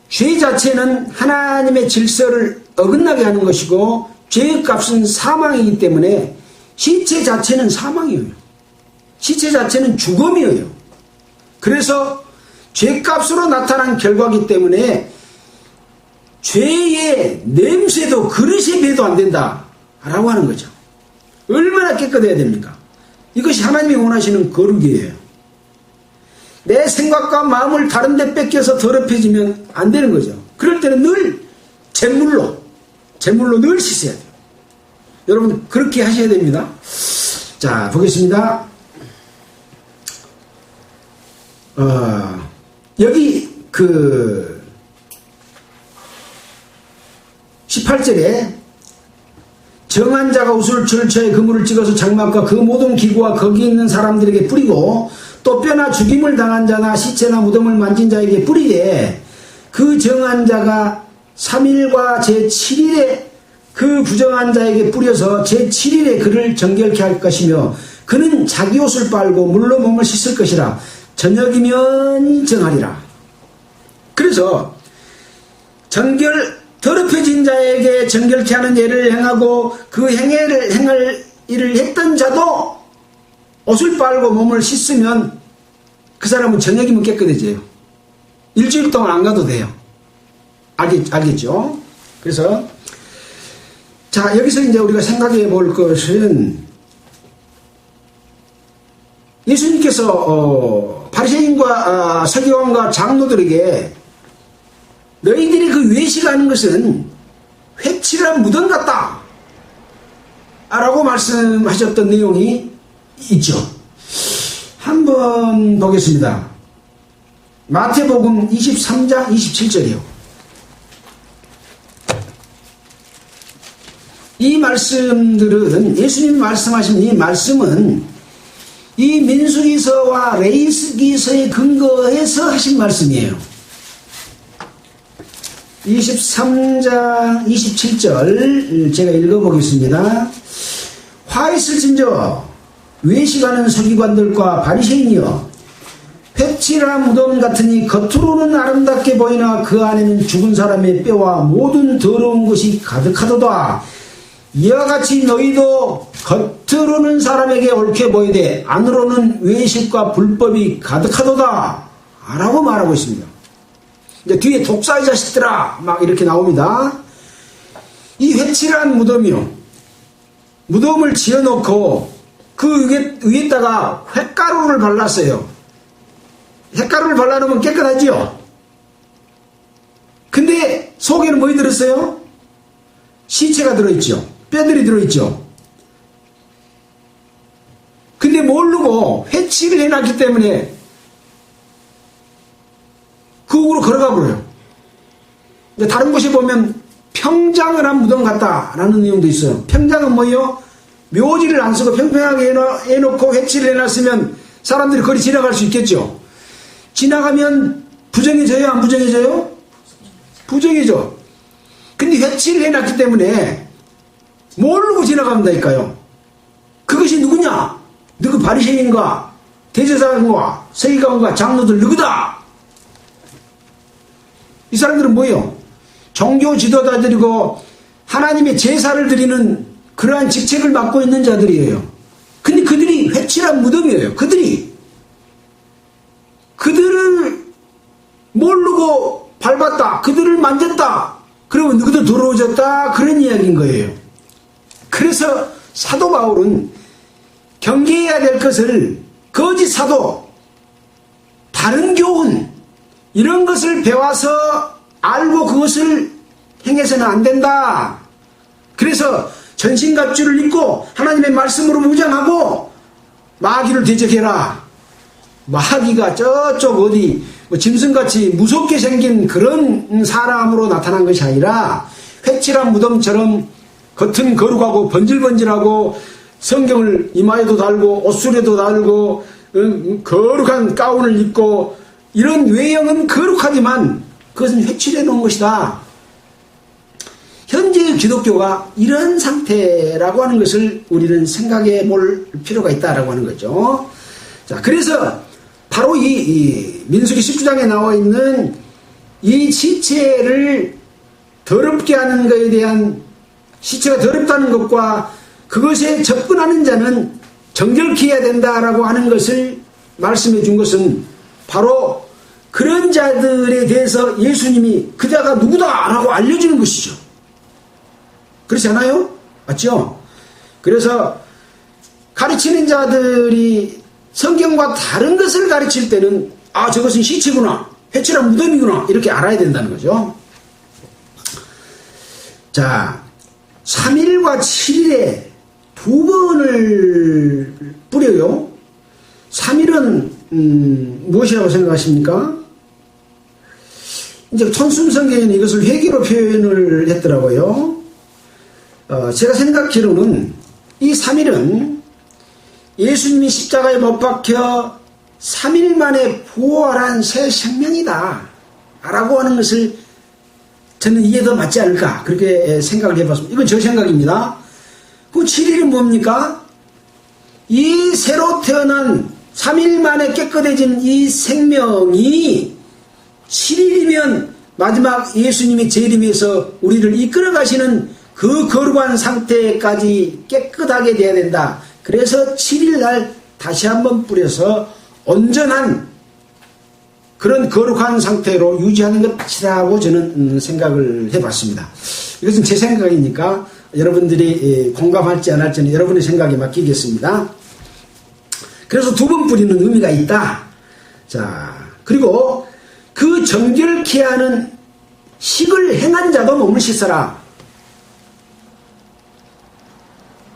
죄 자체는 하나님의 질서를 어긋나게 하는 것이고 죄의 값은 사망이기 때문에 시체 자체는 사망이에요. 시체 자체는 죽음이에요. 그래서 죄값으로 나타난 결과이기 때문에 죄의 냄새도 그릇에 비해도 안 된다라고 하는 거죠. 얼마나 깨끗해야 됩니까? 이것이 하나님이 원하시는 거룩이에요. 내 생각과 마음을 다른 데 뺏겨서 더럽혀지면 안 되는 거죠. 그럴 때는 늘 제물로 늘 씻어야 돼요. 여러분 그렇게 하셔야 됩니다. 자, 보겠습니다. 여기 18절에 정한 자가 우슬 철처에 그물을 찍어서 장막과 그 모든 기구와 거기 있는 사람들에게 뿌리고 또 뼈나 죽임을 당한 자나 시체나 무덤을 만진 자에게 뿌리되 그 정한 자가 3일과 제7일에 그 부정한 자에게 뿌려서 제7일에 그를 정결케 할 것이며 그는 자기 옷을 빨고 물로 몸을 씻을 것이라. 저녁이면 정하리라. 그래서 더럽혀진 자에게 정결케 하는 예를 행하고 그 행할 일을 했던 자도 옷을 빨고 몸을 씻으면 그 사람은 저녁이면 깨끗해져요. 일주일 동안 안 가도 돼요. 알겠죠? 그래서 자, 여기서 이제 우리가 생각해 볼 것은 예수님께서 바리새인과 서기관과 장로들에게 너희들이 그 외식하는 것은 회칠한 무덤 같다 라고 말씀하셨던 내용이 있죠. 한번 보겠습니다. 마태복음 23장 27절이요. 이 말씀들은 예수님이 말씀하신 이 말씀은 이 민수기서와 레위기서에 근거해서 하신 말씀이에요. 23장 27절 제가 읽어보겠습니다. 화 있을진저 외식하는 서기관들과 바리새인이여 회칠한 무덤 같으니 겉으로는 아름답게 보이나 그 안에는 죽은 사람의 뼈와 모든 더러운 것이 가득하도다. 이와 같이 너희도 겉으로는 사람에게 옳게 보이되 안으로는 외식과 불법이 가득하도다 라고 말하고 있습니다. 이제 뒤에 독사의 자식들아 막 이렇게 나옵니다. 이 회칠한 무덤이요, 무덤을 지어놓고 그 위에다가 횟가루를 발랐어요. 횟가루를 발라놓으면 깨끗하지요. 근데 속에는 뭐이 들었어요? 시체가 들어있죠. 뼈들이 들어있죠. 근데 모르고 회칠을 해놨기 때문에 그 위로 걸어가 버려요. 다른 곳에 보면 평장을 한 무덤 같다라는 내용도 있어요. 평장은 뭐예요? 묘지를 안 쓰고 평평하게 해놓고 회칠을 해놨으면 사람들이 거리 지나갈 수 있겠죠. 지나가면 부정해져요? 안 부정해져요? 부정해져. 근데 회칠을 해놨기 때문에 모르고 지나간다니까요. 그것이 누구냐? 누구 바리새인과 대제사장과 서기관과 장로들 누구다? 이 사람들은 뭐예요? 종교 지도자들이고 하나님의 제사를 드리는 그러한 직책을 맡고 있는 자들이에요. 근데 그들이 회칠한 무덤이에요. 그들을 모르고 밟았다. 그들을 만졌다. 그러면 누구도 더러워졌다. 그런 이야기인 거예요. 그래서 사도 바울은 경계해야 될 것을 거짓 사도, 다른 교훈 이런 것을 배워서 알고 그것을 행해서는 안 된다. 그래서 전신갑주를 입고 하나님의 말씀으로 무장하고 마귀를 대적해라. 마귀가 저쪽 어디 짐승같이 무섭게 생긴 그런 사람으로 나타난 것이 아니라 회칠한 무덤처럼 겉은 거룩하고 번질번질하고 성경을 이마에도 달고 옷술에도 달고 거룩한 가운을 입고 이런 외형은 거룩하지만 그것은 회칠해 놓은 것이다. 현재의 기독교가 이런 상태라고 하는 것을 우리는 생각해 볼 필요가 있다라고 하는 거죠. 자, 그래서 바로 이 민수기 19장에 나와 있는 이 시체를 더럽게 하는 것에 대한 시체가 더럽다는 것과 그것에 접근하는 자는 정결케 해야 된다라고 하는 것을 말씀해 준 것은 바로 그런 자들에 대해서 예수님이 그 자가 누구다라고 알려주는 것이죠. 그렇지 않아요? 맞죠? 그래서 가르치는 자들이 성경과 다른 것을 가르칠 때는 아, 저것은 시체구나, 회칠한 무덤이구나 이렇게 알아야 된다는 거죠. 자, 3일과 7일에 2번을 뿌려요. 3일은 무엇이라고 생각하십니까? 이제 천순성경에는 이것을 회개로 표현을 했더라고요. 제가 생각하기로는 이 3일은 예수님이 십자가에 못 박혀 3일 만에 부활한 새 생명이다 라고 하는 것을 저는 이게 더 맞지 않을까 그렇게 생각을 해봤습니다. 이건 저 생각입니다. 그 7일은 뭡니까? 이 새로 태어난 3일 만에 깨끗해진 이 생명이 7일이면 마지막 예수님의 재림에서 우리를 이끌어 가시는 그 거룩한 상태까지 깨끗하게 돼야 된다. 그래서 7일날 다시 한번 뿌려서 온전한 그런 거룩한 상태로 유지하는 것이라고 저는 생각을 해봤습니다. 이것은 제 생각이니까 여러분들이 공감할지 안 할지는 여러분의 생각에 맡기겠습니다. 그래서 2번 뿌리는 의미가 있다. 자, 그리고 그 정결케 하는 식을 행한 자도 몸을 씻어라.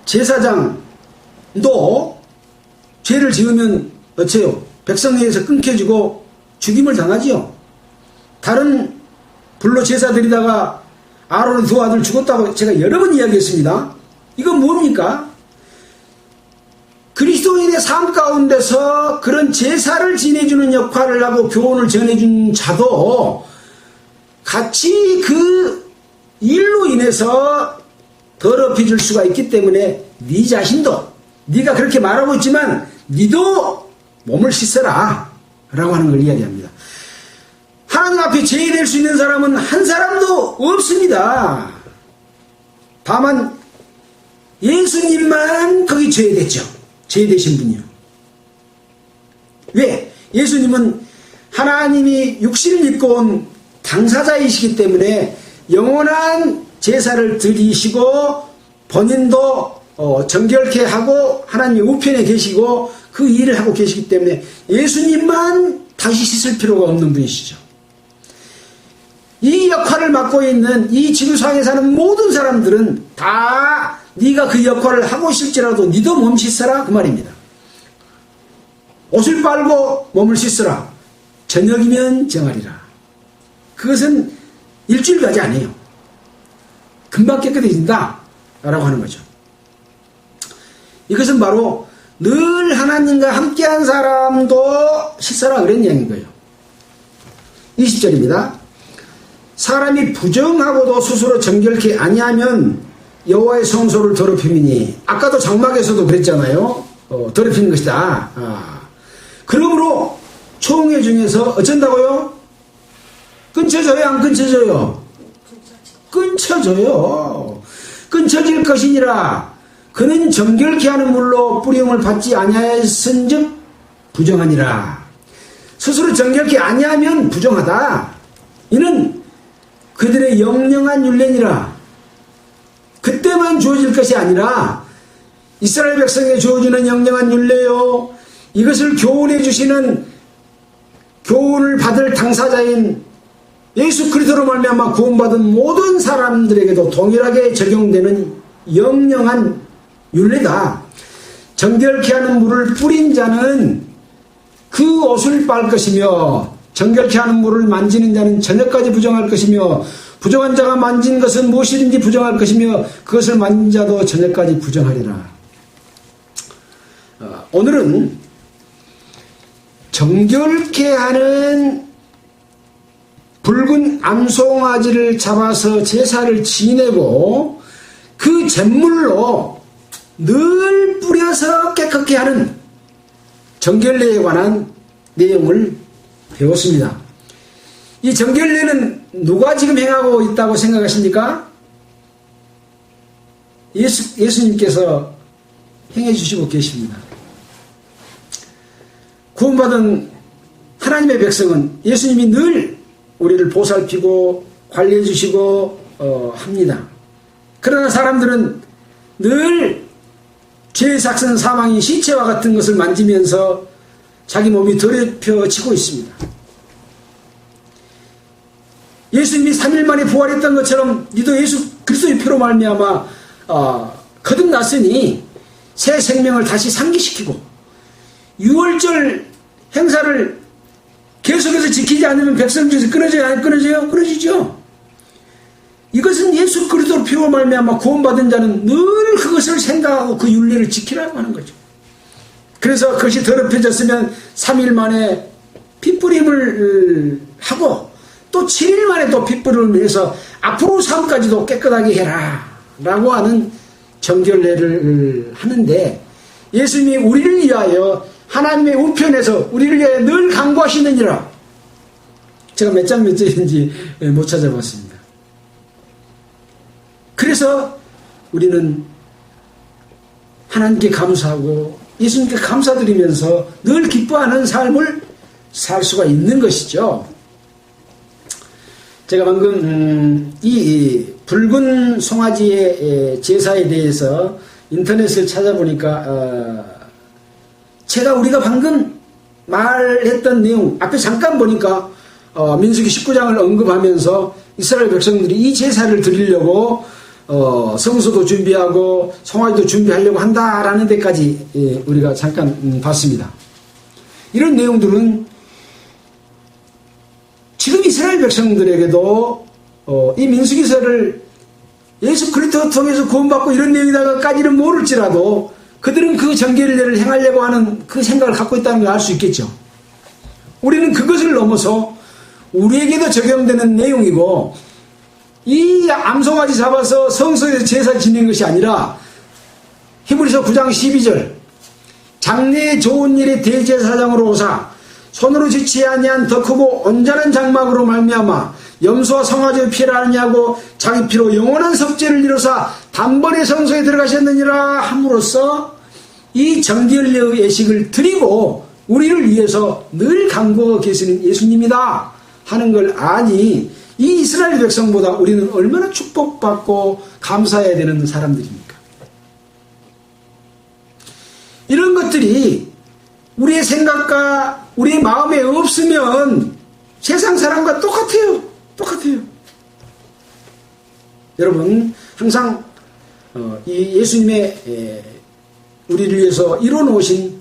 제사장도 죄를 지으면 어째요? 백성회에서 끊겨지고 죽임을 당하지요. 다른 불로 제사 드리다가 아론의 2 아들 죽었다고 제가 여러 번 이야기했습니다. 이건 뭡니까? 그리스도인의 삶 가운데서 그런 제사를 지내주는 역할을 하고 교훈을 전해준 자도 같이 그 일로 인해서 더럽혀질 수가 있기 때문에 네 자신도 네가 그렇게 말하고 있지만 네도 몸을 씻어라 라고 하는 걸 이야기합니다. 하나님 앞에 제외될 수 있는 사람은 한 사람도 없습니다. 다만 예수님만 거기 제외됐죠. 제외되신 분이요. 왜? 예수님은 하나님이 육신을 입고 온 당사자이시기 때문에 영원한 제사를 드리시고 본인도 정결케 하고 하나님의 우편에 계시고 그 일을 하고 계시기 때문에 예수님만 다시 씻을 필요가 없는 분이시죠. 이 역할을 맡고 있는 이 지구상에 사는 모든 사람들은 다 네가 그 역할을 하고 있을지라도 네도 몸 씻어라 그 말입니다. 옷을 빨고 몸을 씻어라. 저녁이면 정하리라. 그것은 일주일까지 아니에요. 금방 깨끗해진다 라고 하는 거죠. 이것은 바로 늘 하나님과 함께한 사람도 씻어라 그런 이야기인 거예요. 20절입니다. 사람이 부정하고도 스스로 정결케 아니하면 여호와의 성소를 더럽힘이니, 아까도 장막에서도 그랬잖아요. 더럽히는 것이다. 그러므로 총회 중에서 어쩐다고요? 끊쳐져요, 안 끊쳐져요? 끊쳐져요. 끊쳐질 것이니라. 그는 정결케 하는 물로 뿌림을 받지 아니하였은즉 부정하니라. 스스로 정결케 아니하면 부정하다. 이는 그들의 영영한 율례니라. 그때만 주어질 것이 아니라 이스라엘 백성에 주어지는 영영한 율례요, 이것을 교훈해 주시는, 교훈을 받을 당사자인 예수 그리스도로 말미암아 구원받은 모든 사람들에게도 동일하게 적용되는 영영한 율례다. 정결케 하는 물을 뿌린 자는 그 옷을 빨 것이며, 정결케 하는 물을 만지는 자는 저녁까지 부정할 것이며, 부정한 자가 만진 것은 무엇이든지 부정할 것이며, 그것을 만진 자도 저녁까지 부정하리라. 오늘은 정결케 하는 붉은 암송아지를 잡아서 제사를 지내고 그 잿물로 늘 뿌려서 깨끗게 하는 정결례에 관한 내용을 배웠습니다. 이 정결례는 누가 지금 행하고 있다고 생각하십니까? 예수님께서 행해 주시고 계십니다. 구원받은 하나님의 백성은 예수님이 늘 우리를 보살피고 관리해 주시고 합니다. 그러나 사람들은 늘 죄의 삭슨 사망인 시체와 같은 것을 만지면서 자기 몸이 더럽혀지고 있습니다. 예수님이 3일 만에 부활했던 것처럼 니도 예수 그리스도의 피로 말미암아 거듭났으니 새 생명을 다시 상기시키고, 유월절 행사를 계속해서 지키지 않으면 백성 중에서 끊어져요, 안 끊어져요? 끊어지죠. 이것은 예수 그리스도 피로 말미암아 구원받은 자는 늘 그것을 생각하고 그 율례를 지키라고 하는 거죠. 그래서 그것이 더럽혀졌으면 3일 만에 핏부림을 하고 또 7일 만에 또 핏부림을 해서 앞으로 삶까지도 깨끗하게 해라 라고 하는 정결례를 하는데, 예수님이 우리를 위하여 하나님의 우편에서 우리를 위하여 늘 간구하시느니라. 제가 몇 장 몇 절인지 못 찾아봤습니다. 그래서 우리는 하나님께 감사하고 예수님께 감사드리면서 늘 기뻐하는 삶을 살 수가 있는 것이죠. 제가 방금 이 붉은 송아지의 제사에 대해서 인터넷을 찾아보니까 제가 우리가 방금 말했던 내용 앞에 잠깐 보니까 민수기 19장을 언급하면서 이스라엘 백성들이 이 제사를 드리려고 성소도 준비하고 송아지도 준비하려고 한다라는 데까지 우리가 잠깐 봤습니다. 이런 내용들은 지금 이스라엘 백성들에게도 이 민수기서를 예수 그리스도 통해서 구원받고 이런 내용이다가까지는 모를지라도 그들은 그 정결례를 행하려고 하는 그 생각을 갖고 있다는 걸 알 수 있겠죠. 우리는 그것을 넘어서 우리에게도 적용되는 내용이고, 이 암송아지 잡아서 성소에서 제사 지내는 것이 아니라 히브리서 9장 12절 장래의 좋은 일의 대제사장으로 오사 손으로 지치 아니한 더 크고 온전한 장막으로 말미암아 염소와 송아지의 피를 아니하고 자기 피로 영원한 속죄를 이루사 단번에 성소에 들어가셨느니라 함으로써 이 정결례의 예식을 드리고 우리를 위해서 늘 간구하고 계시는 예수님이다 하는 걸 아니, 이 이스라엘 백성보다 우리는 얼마나 축복받고 감사해야 되는 사람들입니까? 이런 것들이 우리의 생각과 우리의 마음에 없으면 세상 사람과 똑같아요. 똑같아요. 여러분, 항상 이 예수님의 우리를 위해서 이뤄놓으신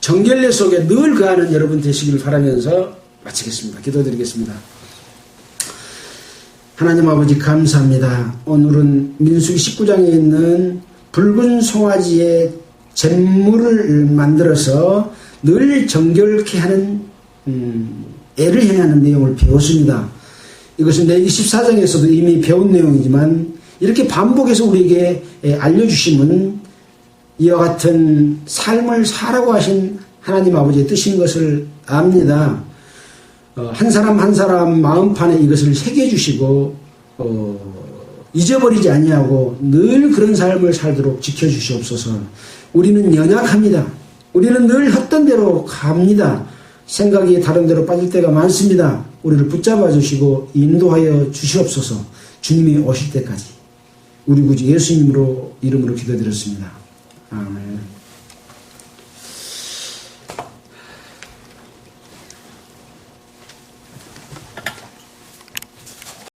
정결례 속에 늘 거하는 여러분 되시기를 바라면서 마치겠습니다. 기도드리겠습니다. 하나님 아버지 감사합니다. 오늘은 민수기 19장에 있는 붉은 송아지의 잿물을 만들어서 늘 정결케 하는 애를 행하는 내용을 배웠습니다. 이것은 레위기 14장에서도 이미 배운 내용이지만 이렇게 반복해서 우리에게 알려주심은 이와 같은 삶을 살라고 하신 하나님 아버지의 뜻인 것을 압니다. 한 사람 한 사람 마음판에 이것을 새겨주시고 잊어버리지 아니하고 늘 그런 삶을 살도록 지켜주시옵소서. 우리는 연약합니다. 우리는 늘 헛된 대로 갑니다. 생각이 다른 데로 빠질 때가 많습니다. 우리를 붙잡아 주시고 인도하여 주시옵소서. 주님이 오실 때까지 우리 구주 예수님으로 이름으로 기도드렸습니다. 아멘.